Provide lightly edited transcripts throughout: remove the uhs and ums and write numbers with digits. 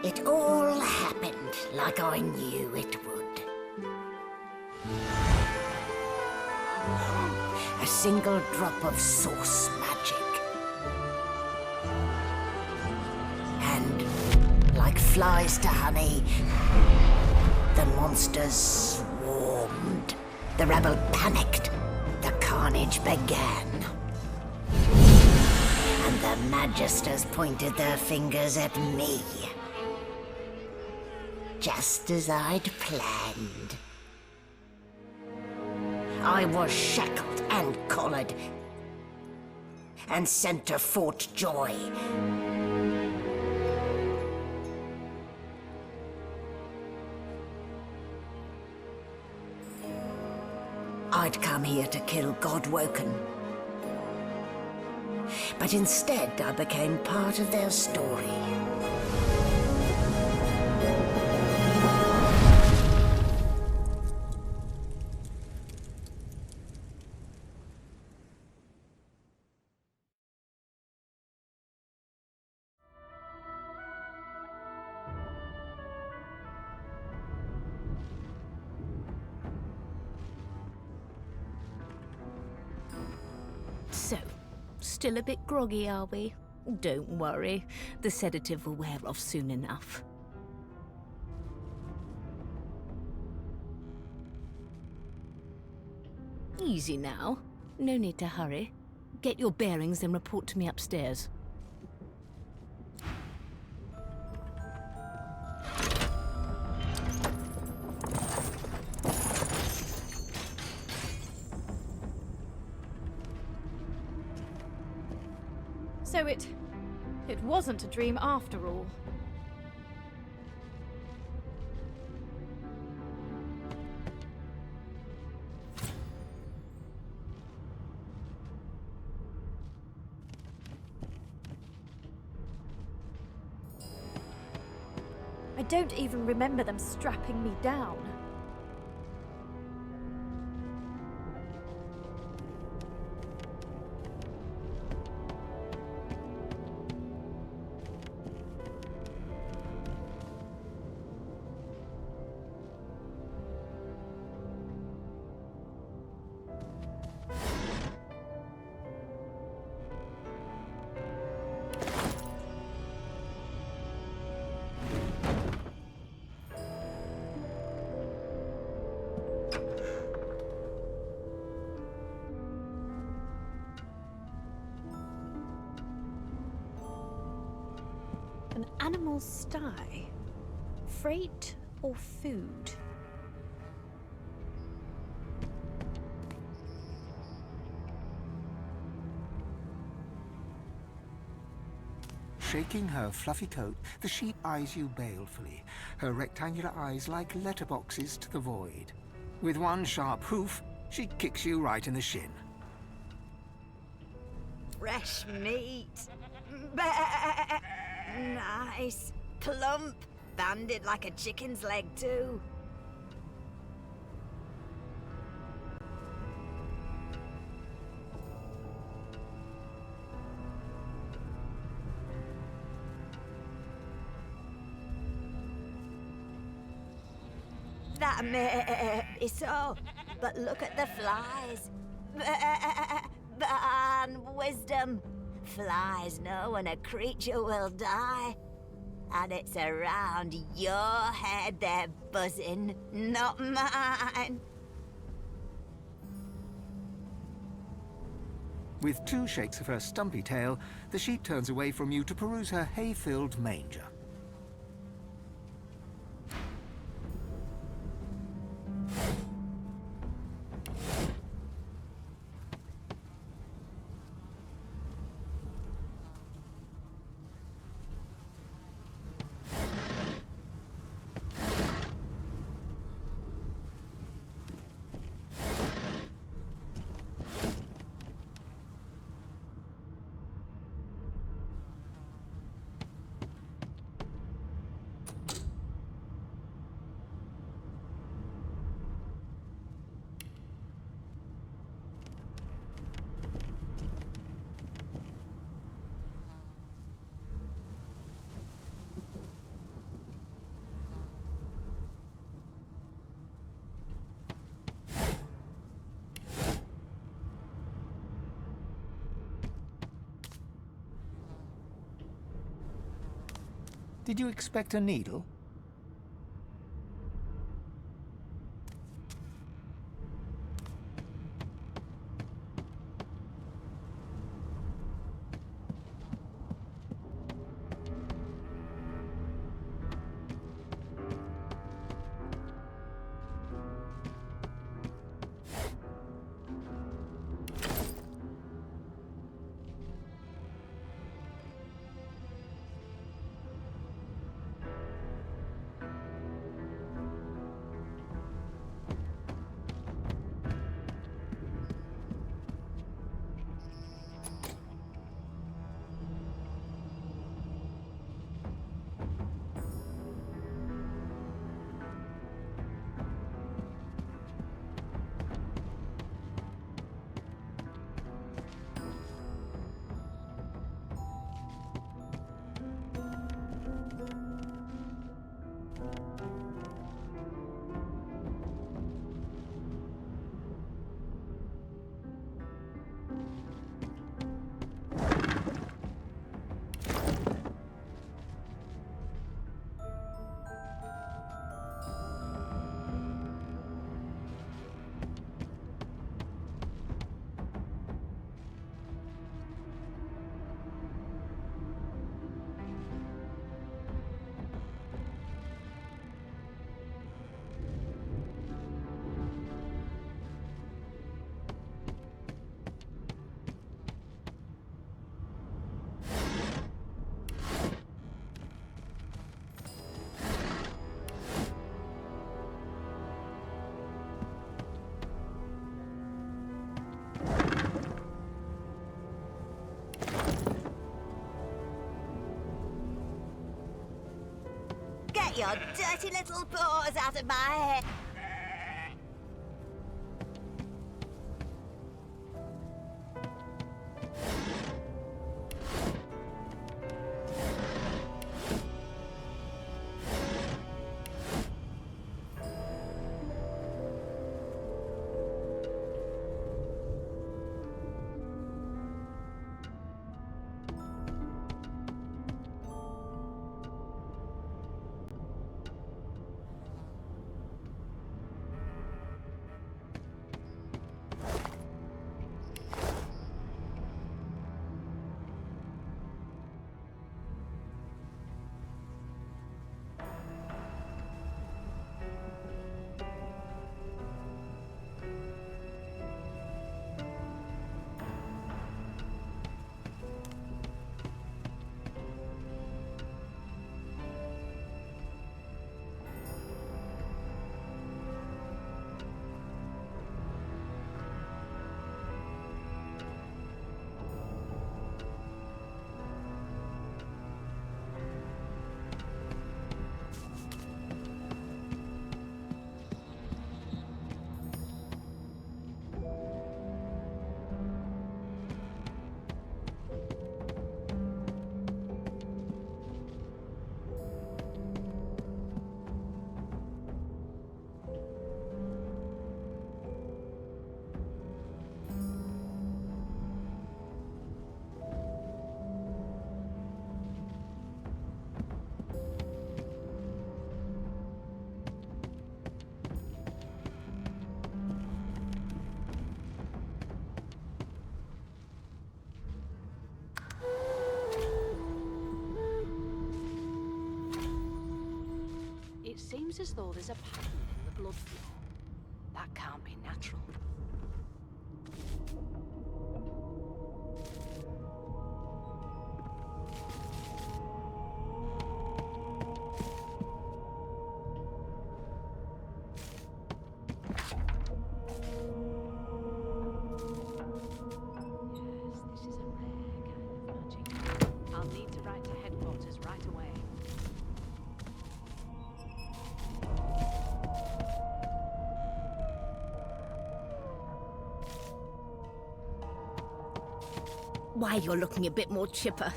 It all happened like I knew it would. A single drop of source magic. And, like flies to honey, the monsters swarmed. The rebel panicked. The carnage began. And the Magisters pointed their fingers at me. Just as I'd planned. I was shackled and collared, and sent to Fort Joy. I'd come here to kill Godwoken. But instead, I became part of their story. So, still a bit groggy, are we? Don't worry, the sedative will wear off soon enough. Easy now. No need to hurry. Get your bearings and report to me upstairs. So it wasn't a dream after all. I don't even remember them strapping me down. An animal's sty? Freight or food? Shaking her fluffy coat, the sheep eyes you balefully, her rectangular eyes like letterboxes to the void. With one sharp hoof, she kicks you right in the shin. Fresh meat. Bah. Nice. Plump. Banded like a chicken's leg, too. That may be so, but look at the flies. Ban wisdom. Flies know when a creature will die. And it's around your head they're buzzing, not mine. With two shakes of her stumpy tail, the sheep turns away from you to peruse her hay-filled manger. Did you expect a needle? Get your dirty little paws out of my head! It seems as though there's a pattern in the blood flow. That can't be natural. Yes, this is a rare kind of magic. I'll need to write to headquarters right away. Why, you're looking a bit more chipper.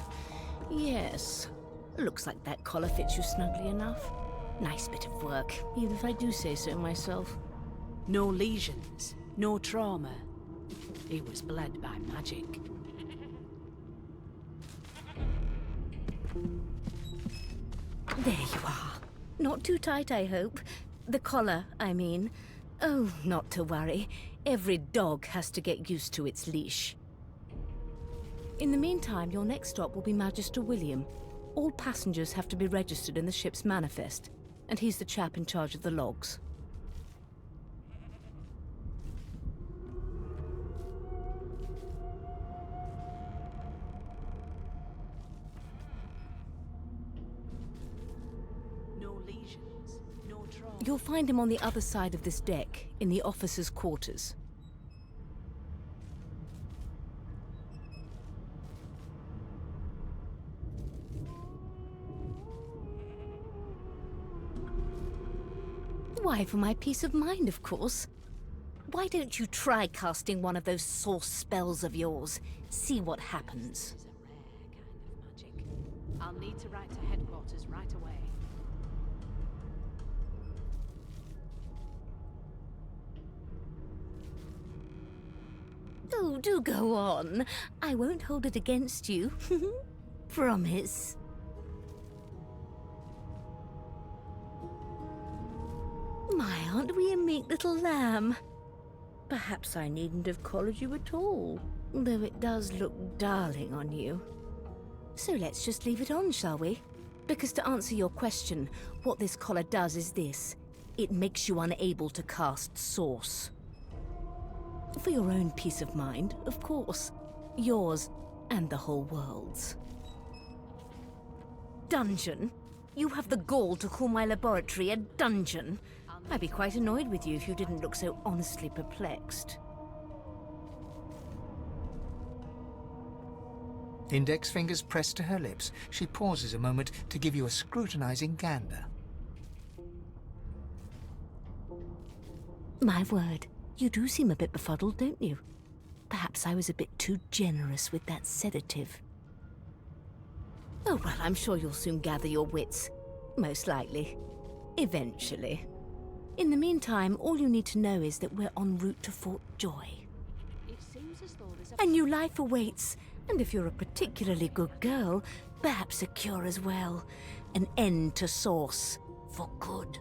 Yes. Looks like that collar fits you snugly enough. Nice bit of work, even if I do say so myself. No lesions, no trauma. He was bled by magic. There you are. Not too tight, I hope. The collar, I mean. Oh, not to worry. Every dog has to get used to its leash. In the meantime, your next stop will be Magister William. All passengers have to be registered in the ship's manifest, and he's the chap in charge of the logs. No lesions, no trauma. You'll find him on the other side of this deck, in the officers' quarters. Why, for my peace of mind, of course. Why don't you try casting one of those source spells of yours? See what happens. This is a rare kind of magic. I'll need to write to headquarters right away. Oh, do go on. I won't hold it against you. Promise. My, aren't we a meek little lamb? Perhaps I needn't have collared you at all, though it does look darling on you. So let's just leave it on, shall we? Because to answer your question, what this collar does is this. It makes you unable to cast Source. For your own peace of mind, of course. Yours and the whole world's. Dungeon? You have the gall to call my laboratory a dungeon? I'd be quite annoyed with you if you didn't look so honestly perplexed. Index fingers pressed to her lips, she pauses a moment to give you a scrutinizing gander. My word, you do seem a bit befuddled, don't you? Perhaps I was a bit too generous with that sedative. Oh, well, I'm sure you'll soon gather your wits. Most likely. Eventually. In the meantime, all you need to know is that we're en route to Fort Joy. It seems as though there's a A new life awaits, and if you're a particularly good girl, perhaps a cure as well. An end to Source. For good.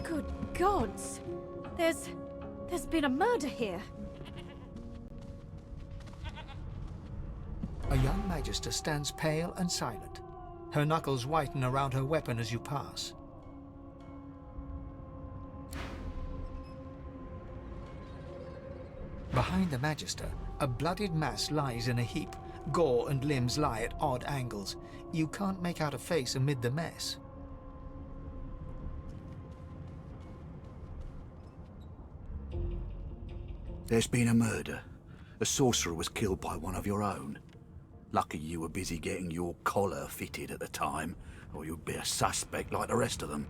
Good gods! There's been a murder here. A young magister stands pale and silent. Her knuckles whiten around her weapon as you pass. Behind the magister, a bloodied mass lies in a heap. Gore and limbs lie at odd angles. You can't make out a face amid the mess. There's been a murder. A sorcerer was killed by one of your own. Lucky you were busy getting your collar fitted at the time, or you'd be a suspect like the rest of them.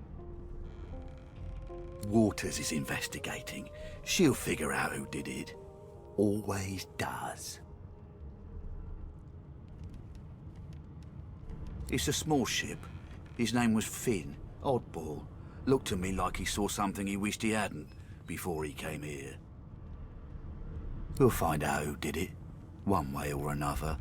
Waters is investigating. She'll figure out who did it. Always does. It's a small ship. His name was Finn. Oddball. Looked to me like he saw something he wished he hadn't before he came here. We'll find out who did it, one way or another.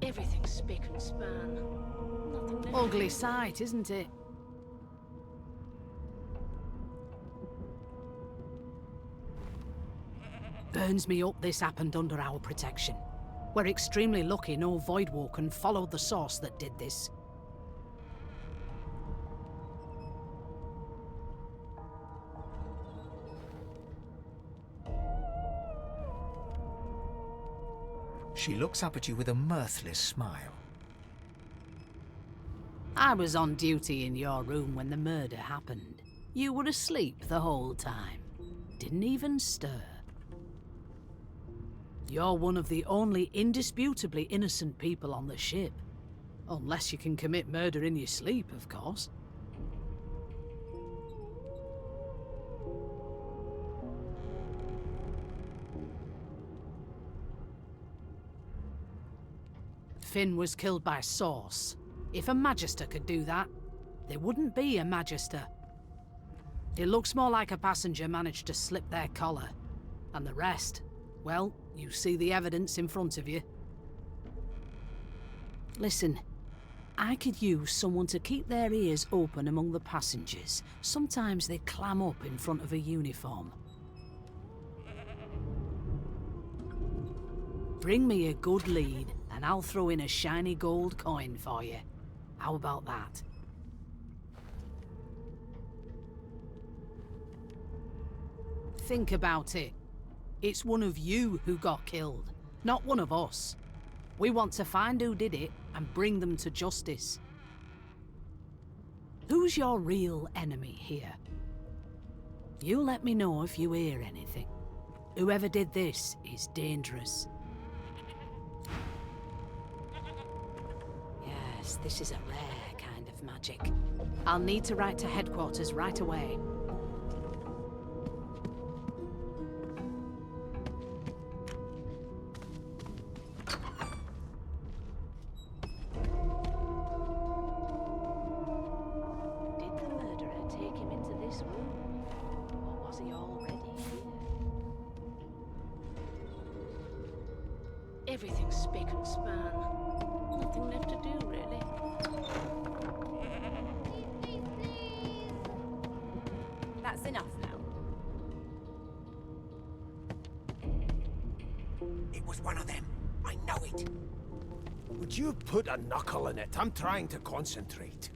Everything's spick and span. Nothing ugly sight, isn't it? Burns me up this happened under our protection. We're extremely lucky no Voidwalker followed the source that did this. She looks up at you with a mirthless smile. I was on duty in your room when the murder happened. You were asleep the whole time. Didn't even stir. You're one of the only indisputably innocent people on the ship. Unless you can commit murder in your sleep, of course. Finn was killed by Source. If a Magister could do that, there wouldn't be a Magister. It looks more like a passenger managed to slip their collar. And the rest, well, you see the evidence in front of you. Listen, I could use someone to keep their ears open among the passengers. Sometimes they clam up in front of a uniform. Bring me a good lead, and I'll throw in a shiny gold coin for you. How about that? Think about it. It's one of you who got killed, not one of us. We want to find who did it and bring them to justice. Who's your real enemy here? You let me know if you hear anything. Whoever did this is dangerous. Yes, this is a rare kind of magic. I'll need to write to headquarters right away. Everything's spick and span. Nothing left to do, really. That's enough now. It was one of them. I know it. Would you put a knuckle in it? I'm trying to concentrate.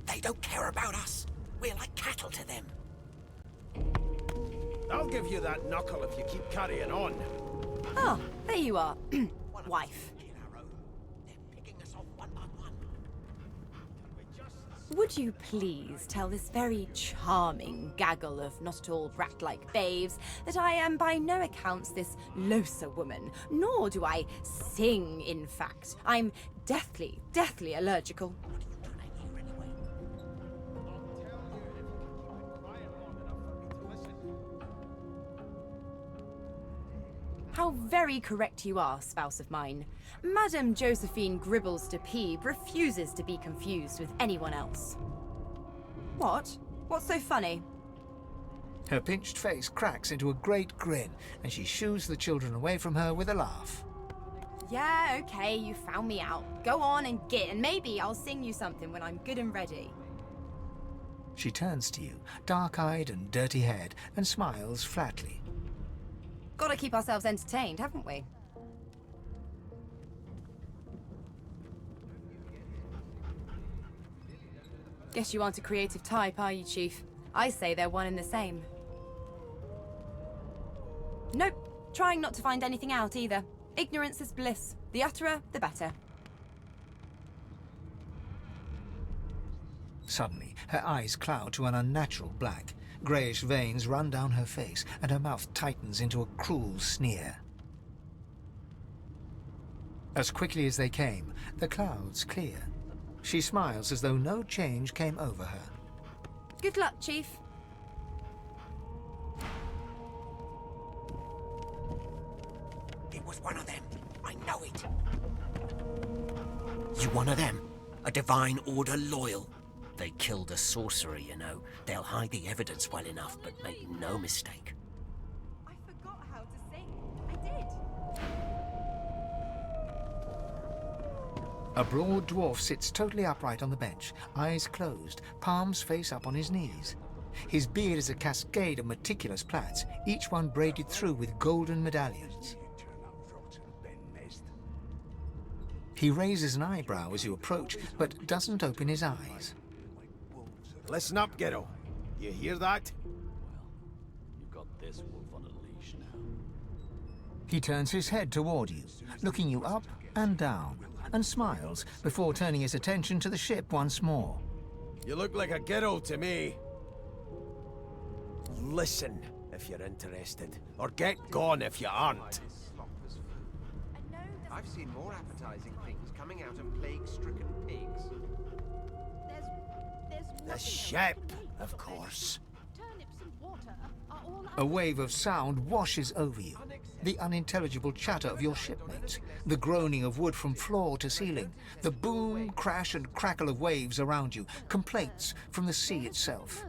They don't care about us. We're like cattle to them. I'll give you that knuckle if you keep carrying on. Oh, there you are. Wife. They're picking us off one by one. Would you please tell this very charming gaggle of not at all brat-like babes that I am by no accounts this Losa woman, nor do I sing, in fact. I'm deathly, deathly allergical. How very correct you are, spouse of mine. Madame Josephine Gribbles de Peeb refuses to be confused with anyone else. What? What's so funny? Her pinched face cracks into a great grin, and she shoos the children away from her with a laugh. Yeah, okay, you found me out. Go on and git, and maybe I'll sing you something when I'm good and ready. She turns to you, dark-eyed and dirty-haired, and smiles flatly. Gotta keep ourselves entertained, haven't we? Guess you aren't a creative type, are you, Chief? I say they're one and the same. Nope, trying not to find anything out either. Ignorance is bliss. The utterer, the better. Suddenly, her eyes cloud to an unnatural black. Greyish veins run down her face, and her mouth tightens into a cruel sneer. As quickly as they came, the clouds clear. She smiles as though no change came over her. Good luck, Chief. It was one of them. I know it. You one of them? A Divine Order loyal? They killed a sorcerer, you know. They'll hide the evidence well enough, but make no mistake. I forgot how to sing. I did. A broad dwarf sits totally upright on the bench, eyes closed, palms face up on his knees. His beard is a cascade of meticulous plaits, each one braided through with golden medallions. He raises an eyebrow as you approach, but doesn't open his eyes. Listen up, Ghetto. You hear that? You've got this wolf on a leash now. He turns his head toward you, looking you up and down, and smiles before turning his attention to the ship once more. You look like a Ghetto to me. Listen if you're interested, or get gone if you aren't. I've seen more appetizing things coming out of plague-stricken pigs. The ship, of course. A wave of sound washes over you. The unintelligible chatter of your shipmates, the groaning of wood from floor to ceiling, the boom, crash and crackle of waves around you, complaints from the sea itself.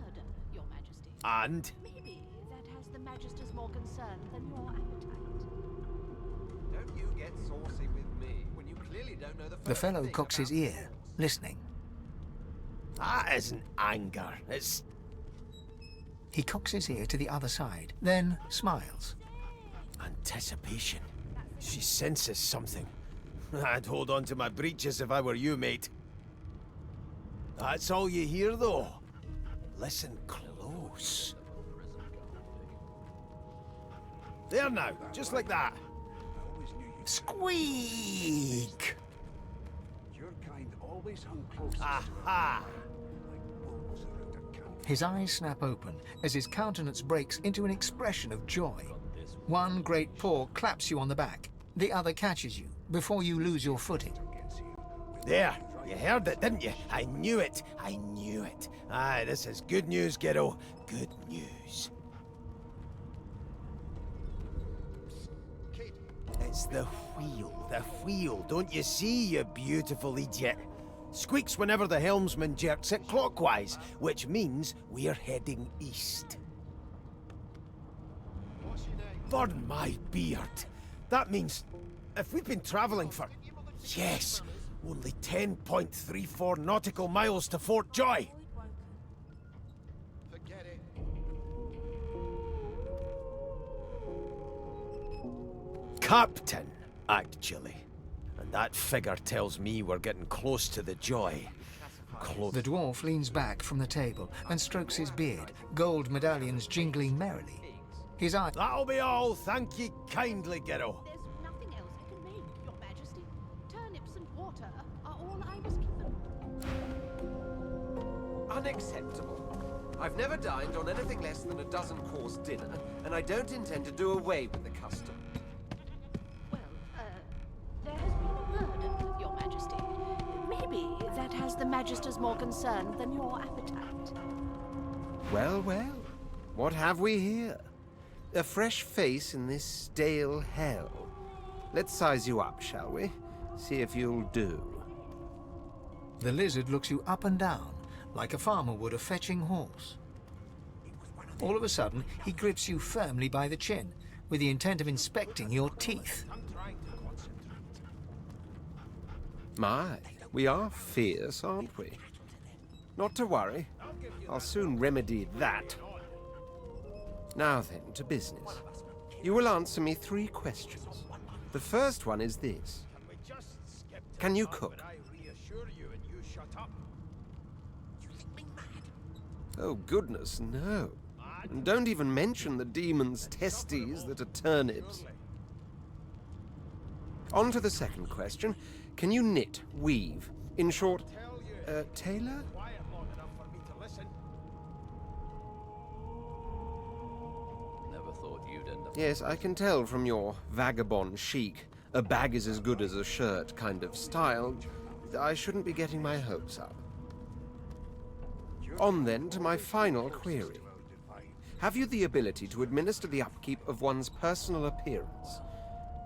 And? Maybe that has the Magister's more concern than your appetite. Don't you get saucy with me when you clearly don't know the The first fellow thing cocks his about ear, listening. That isn't anger. It's... He cocks his ear to the other side, then smiles. anticipation. She senses something. I'd hold on to my breeches if I were you, mate. That's all you hear, though. Listen close. There now, just like that. Squeak! Your kind always hung close. Aha! His eyes snap open as his countenance breaks into an expression of joy. One great paw claps you on the back. The other catches you before you lose your footing. There, you heard it, didn't you? I knew it. I knew it. Aye, this is good news, kiddo. Good news. It's the wheel, the wheel. Don't you see, you beautiful idiot? Squeaks whenever the helmsman jerks it clockwise, which means we're heading east. Burn my beard. That means if we've been traveling for, yes, only 10.34 nautical miles to Fort Joy. Forget it. Captain, actually. And that figure tells me we're getting close to the Joy. The dwarf leans back from the table and strokes his beard, gold medallions jingling merrily. His eye... That'll be all, thank ye kindly, kiddo. There's nothing else I can make, Your Majesty. Turnips and water are all I was given. Unacceptable. I've never dined on anything less than a dozen-course dinner, and I don't intend to do away with the custom. Well, there has been a murder, Your Majesty. Maybe that has the Magister's more concern than your appetite. Well, well. What have we here? A fresh face in this stale hell. Let's size you up, shall we? See if you'll do. The lizard looks you up and down, like a farmer would a fetching horse. All of a sudden, he grips you firmly by the chin, with the intent of inspecting your teeth. My, we are fierce, aren't we? Not to worry. I'll soon remedy that. Now then, to business. You will answer me 3 questions. The first one is this. Can you cook? Oh, goodness, no. And don't even mention the demon's testes that are turnips. On to the second question. Can you knit, weave? In short, tailor? Never thought you'd end up... Yes, I can tell from your vagabond chic, a bag is as good as a shirt kind of style. I shouldn't be getting my hopes up. On then to my final query. Have you the ability to administer the upkeep of one's personal appearance?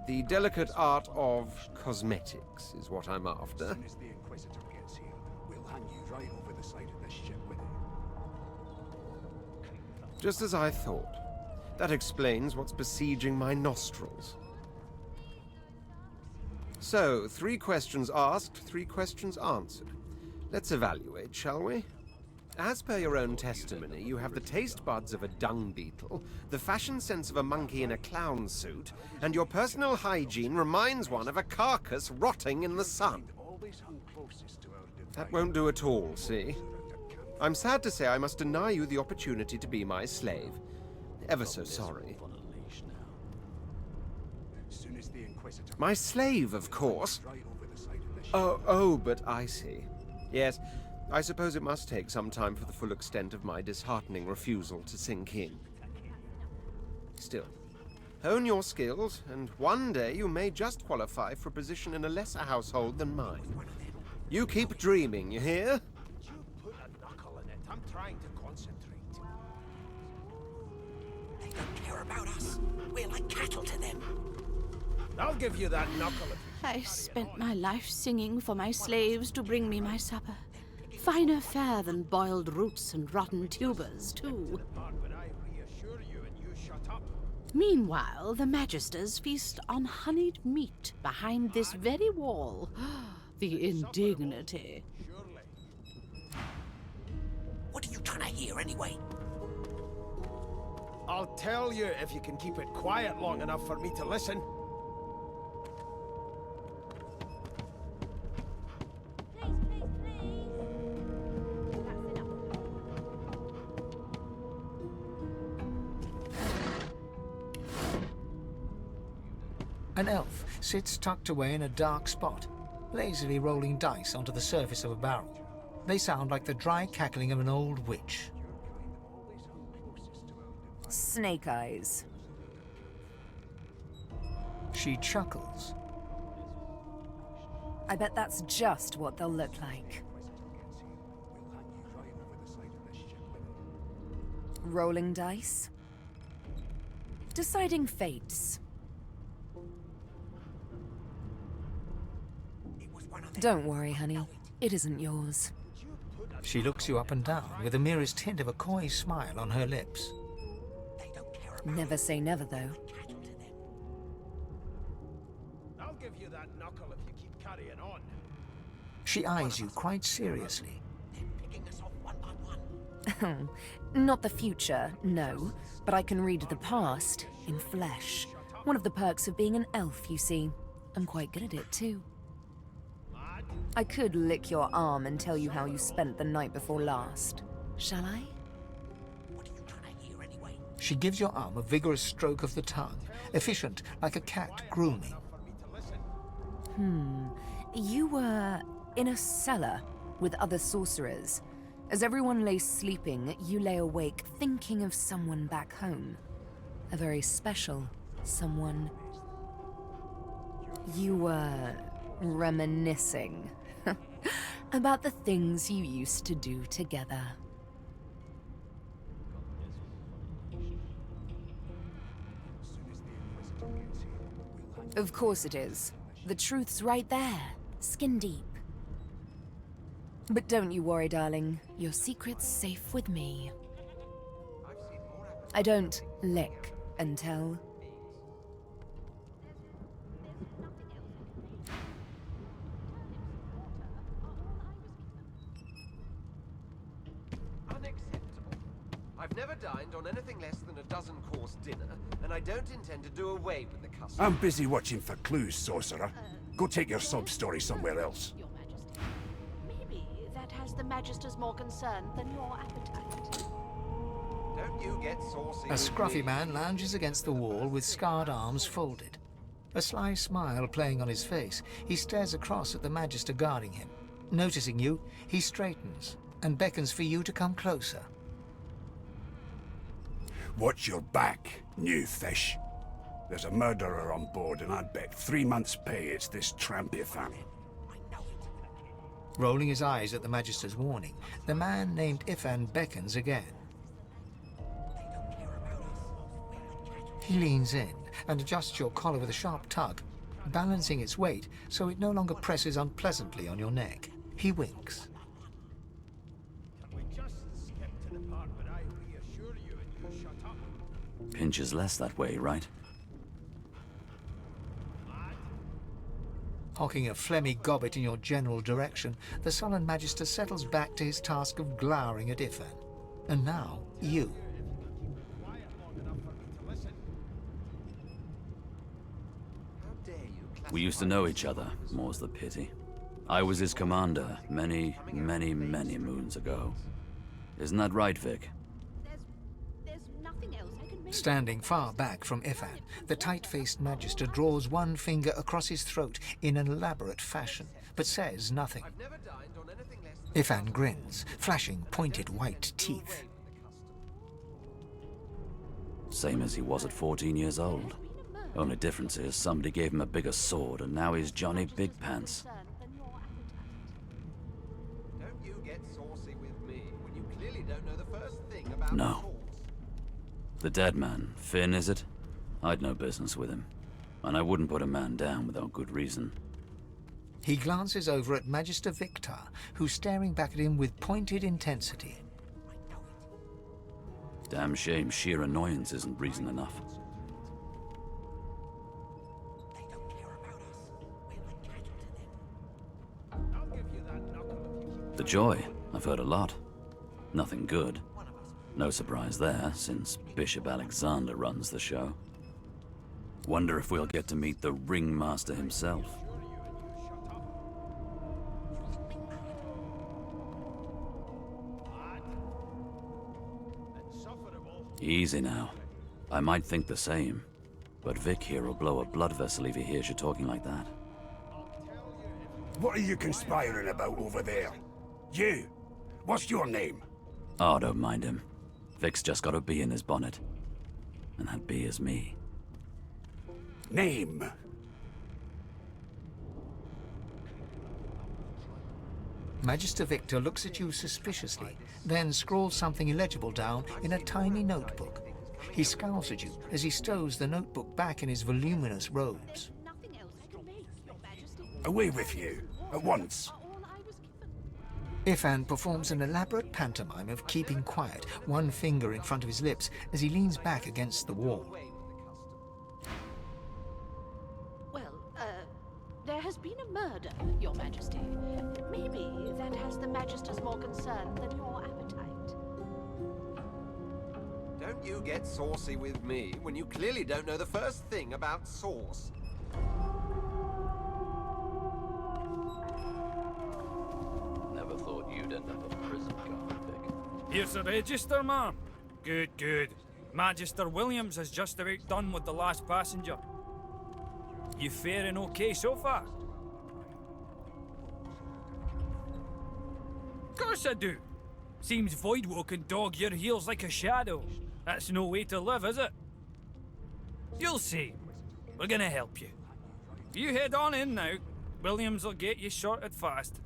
The delicate art of cosmetics is what I'm after. As soon as the Inquisitor gets here, we'll hang you right over the side of this ship with it. Just as I thought. That explains what's besieging my nostrils. So, 3 questions asked, 3 questions answered. Let's evaluate, shall we? As per your own testimony, you have the taste buds of a dung beetle, the fashion sense of a monkey in a clown suit, and your personal hygiene reminds one of a carcass rotting in the sun. That won't do at all, see? I'm sad to say I must deny you the opportunity to be my slave. Ever so sorry. My slave, of course. Oh, but I see. Yes, I suppose it must take some time for the full extent of my disheartening refusal to sink in. Still, hone your skills, and one day you may just qualify for a position in a lesser household than mine. You keep dreaming, you hear? You put a knuckle in it. I'm trying to concentrate. about us. We're like cattle to them. I'll give you that knuckle if I spent my life singing for my slaves to bring me my supper. Finer fare than boiled roots and rotten tubers, too. part when I reassure you and you shut up. Meanwhile, the Magisters feast on honeyed meat behind this very wall. The indignity. What are you trying to hear anyway? I'll tell you if you can keep it quiet long enough for me to listen. An elf sits tucked away in a dark spot, lazily rolling dice onto the surface of a barrel. They sound like the dry cackling of an old witch. Snake eyes. She chuckles. I bet that's just what they'll look like. Rolling dice. Deciding fates. Don't worry, honey. It isn't yours. She looks you up and down with the merest hint of a coy smile on her lips. Never say never, though. I'll give you that knuckle if you keep carrying on. She eyes you quite seriously. Not the future, no. But I can read the past in flesh. One of the perks of being an elf, you see. I'm quite good at it, too. I could lick your arm and tell you how you spent the night before last. Shall I? She gives your arm a vigorous stroke of the tongue, efficient like a cat grooming. You were in a cellar with other sorcerers. As everyone lay sleeping, you lay awake thinking of someone back home. A very special someone. You were reminiscing about the things you used to do together. Of course it is. The truth's right there, skin deep. But don't you worry, darling. Your secret's safe with me. I don't lick and tell. Unacceptable. I've never dined on anything less than a dozen-course dinner, and I don't intend to do away with the custom. I'm busy watching for clues, sorcerer. Go take your sub-story somewhere else. Your Majesty. Maybe that has the Magisters more concerned than your appetite. Don't you get saucy A with scruffy me. man lounges against the wall with scarred arms folded. A sly smile playing on his face, he stares across at the Magister guarding him. Noticing you, he straightens and beckons for you to come closer. Watch your back, new fish. There's a murderer on board, and I'd bet 3 months' pay it's this trampy fan. Rolling his eyes at the Magister's warning, the man named Ifan beckons again. He leans in and adjusts your collar with a sharp tug, balancing its weight so it no longer presses unpleasantly on your neck. He winks. We just skip to the part where I reassure you and you shut up. Pinches less that way, right? Hocking a phlegmy gobbet in your general direction, the sullen Magister settles back to his task of glowering at Ifan. And now, you. We used to know each other, more's the pity. I was his commander many, many, many moons ago. Isn't that right, Vic? There's nothing else I can make. Standing far back from Ifan, the tight-faced Magister draws one finger across his throat in an elaborate fashion, but says nothing. I've never dined on anything less than Ifan grins, flashing pointed white teeth. Same as he was at 14 years old. Only difference is somebody gave him a bigger sword and now he's Johnny Big Pants. Don't you get saucy with me when you clearly don't know the first thing about No. sauce. The dead man, Finn, is it? I'd no business with him. And I wouldn't put a man down without good reason. He glances over at Magister Victor, who's staring back at him with pointed intensity. Damn shame sheer annoyance isn't reason enough. The Joy, I've heard a lot. Nothing good. No surprise there, since Bishop Alexander runs the show. Wonder if we'll get to meet the Ringmaster himself. Easy now. I might think the same, but Vic here will blow a blood vessel if he hears you talking like that. What are you conspiring about over there? You! What's your name? Oh, don't mind him. Vic's just got a bee in his bonnet. And that bee is me. Name? Magister Victor looks at you suspiciously, then scrawls something illegible down in a tiny notebook. He scowls at you as he stows the notebook back in his voluminous robes. Away with you, at once. Ifan performs an elaborate pantomime of keeping quiet, one finger in front of his lips as he leans back against the wall. Well, there has been a murder, Your Majesty. Maybe that has the Magister's more concern than your appetite. Don't you get saucy with me when you clearly don't know the first thing about sauce. Never thought you'd end up in prison, Vic. Here's the register, ma'am. Good, good. Magister Williams has just about done with the last passenger. You faring okay so far? Course I do. Seems Voidwoe can dog your heels like a shadow. That's no way to live, is it? You'll see. We're gonna help you. You head on in now. Williams will get you sorted fast.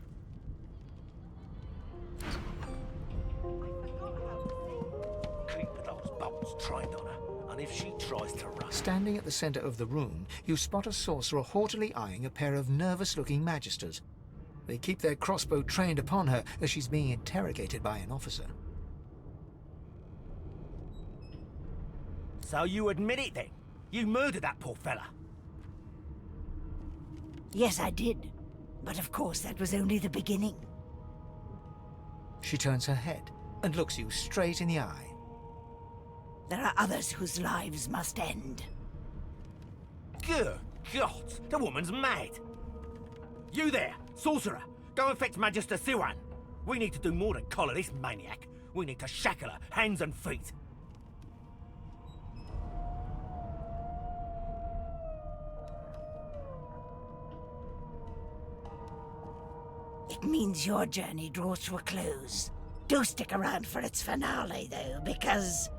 Keep those bolts trained on her, and if she tries to run... Standing at the center of the room, you spot a sorcerer haughtily eyeing a pair of nervous-looking magisters. They keep their crossbow trained upon her as she's being interrogated by an officer. So you admit it then? You murdered that poor fella? Yes, I did. But of course, that was only the beginning. She turns her head and looks you straight in the eye. There are others whose lives must end. Good God, the woman's mad. You there, sorcerer, go and fetch Magister Siwan. We need to do more than collar this maniac. We need to shackle her, hands and feet. It means your journey draws to a close. Do stick around for its finale, though, because...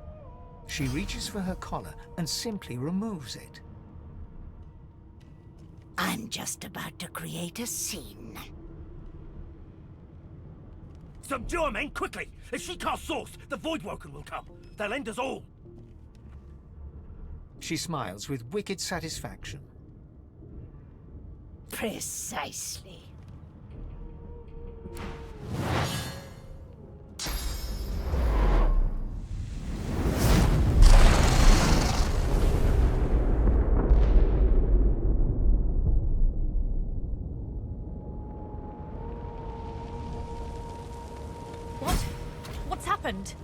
She reaches for her collar and simply removes it. I'm just about to create a scene. Subdue her, men, quickly! If she casts Source, the Voidwoken will come. They'll end us all. She smiles with wicked satisfaction. Precisely. What's happened?